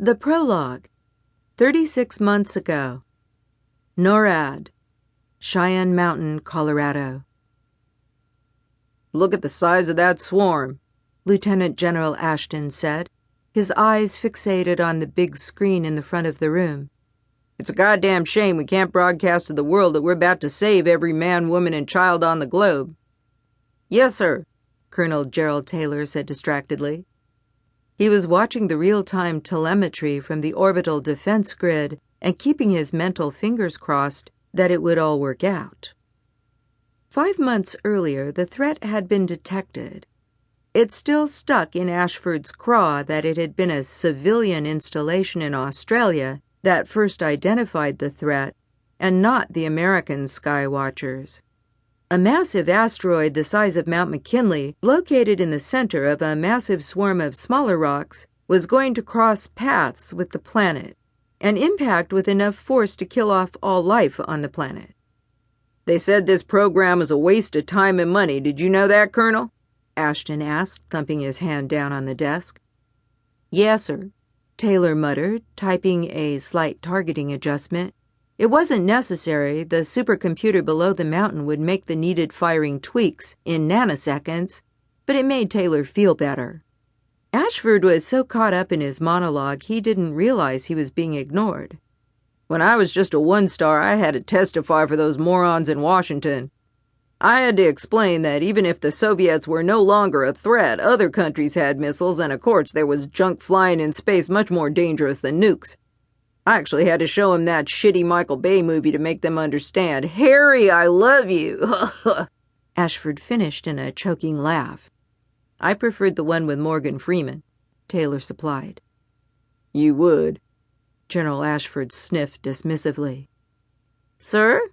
The Prologue. 36 months ago. NORAD. Cheyenne Mountain, Colorado. "Look at the size of that swarm," Lieutenant General Ashton said, his eyes fixated on the big screen in the front of the room. "It's a goddamn shame we can't broadcast to the world that we're about to save every man, woman, and child on the globe." "Yes, sir," Colonel Gerald Taylor said distractedly. He was watching the real-time telemetry from the orbital defense grid and keeping his mental fingers crossed that it would all work out. 5 months earlier, the threat had been detected. It still stuck in Ashford's craw that it had been a civilian installation in Australia that first identified the threat, and not the American Sky Watchers. A massive asteroid the size of Mount McKinley, located in the center of a massive swarm of smaller rocks, was going to cross paths with the planet and impact with enough force to kill off all life on the planet. "They said this program was a waste of time and money. Did you know that, Colonel?" Ashton asked, thumping his hand down on the desk. "Yes, sir," Taylor muttered, typing a slight targeting adjustment. It wasn't necessary. The supercomputer below the mountain would make the needed firing tweaks in nanoseconds, but it made Taylor feel better. Ashford was so caught up in his monologue he didn't realize he was being ignored. "When I was just a one-star, I had to testify for those morons in Washington. I had to explain that even if the Soviets were no longer a threat, other countries had missiles, and of course there was junk flying in space much more dangerous than nukes. I actually had to show him that shitty Michael Bay movie to make them understand. Harry, I love you." Ashford finished in a choking laugh. "I preferred the one with Morgan Freeman," Taylor supplied. "You would," General Ashford sniffed dismissively. "Sir,"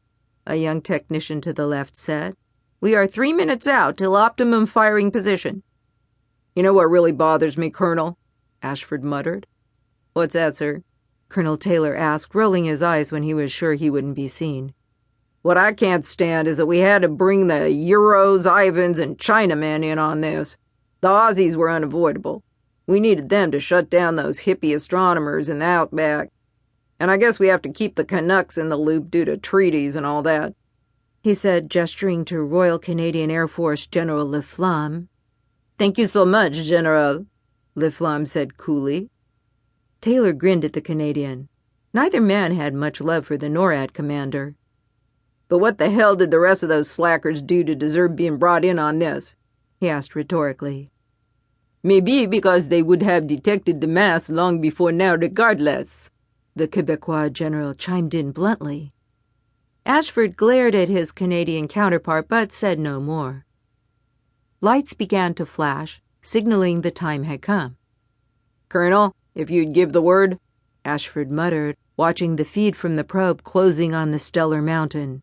a young technician to the left said, "we are 3 minutes out till optimum firing position." "You know what really bothers me, Colonel?" Ashford muttered. "What's that, sir?" Colonel Taylor asked, rolling his eyes when he was sure he wouldn't be seen. "What I can't stand is that we had to bring the Euros, Ivans, and Chinamen in on this. The Aussies were unavoidable. We needed them to shut down those hippie astronomers in the outback. And I guess we have to keep the Canucks in the loop due to treaties and all that," he said, gesturing to Royal Canadian Air Force General Laflamme. "Thank you so much, General," Laflamme said coolly. Taylor grinned at the Canadian. Neither man had much love for the NORAD commander. "But what the hell did the rest of those slackers do to deserve being brought in on this?" he asked rhetorically. "Maybe because they would have detected the mass long before now regardless," the Quebecois general chimed in bluntly. Ashford glared at his Canadian counterpart but said no more. Lights began to flash, signaling the time had come. "Colonel, if you'd give the word," Ashford muttered, watching the feed from the probe closing on the stellar mountain.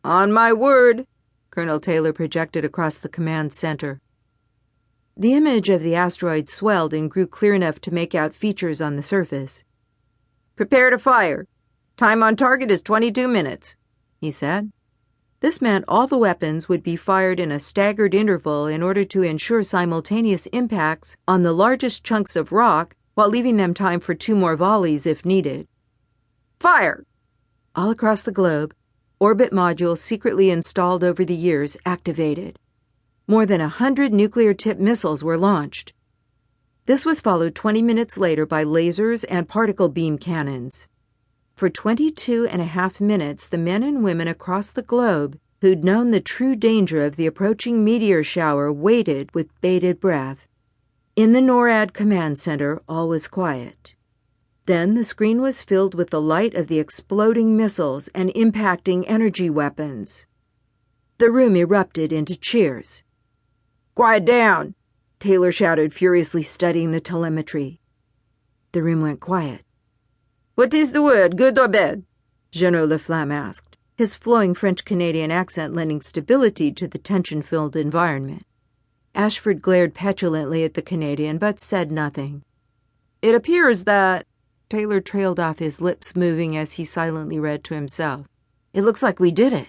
"On my word," Colonel Taylor projected across the command center. The image of the asteroid swelled and grew clear enough to make out features on the surface. "Prepare to fire. Time on target is 22 minutes, he said. This meant all the weapons would be fired in a staggered interval in order to ensure simultaneous impacts on the largest chunks of rock while leaving them time for 2 more volleys if needed. "Fire!" All across the globe, orbit modules secretly installed over the years activated. More than 100 nuclear-tipped missiles were launched. This was followed 20 minutes later by lasers and particle beam cannons. For 22.5 minutes, the men and women across the globe who'd known the true danger of the approaching meteor shower waited with bated breath. In the NORAD command center, all was quiet. Then the screen was filled with the light of the exploding missiles and impacting energy weapons. The room erupted into cheers. "Quiet down," Taylor shouted, furiously studying the telemetry. The room went quiet. "What is the word, good or bad?" General Laflamme asked, his flowing French-Canadian accent lending stability to the tension-filled environment. Ashford glared petulantly at the Canadian, but said nothing. "It appears that—" Taylor trailed off, his lips moving as he silently read to himself. "It looks like we did it."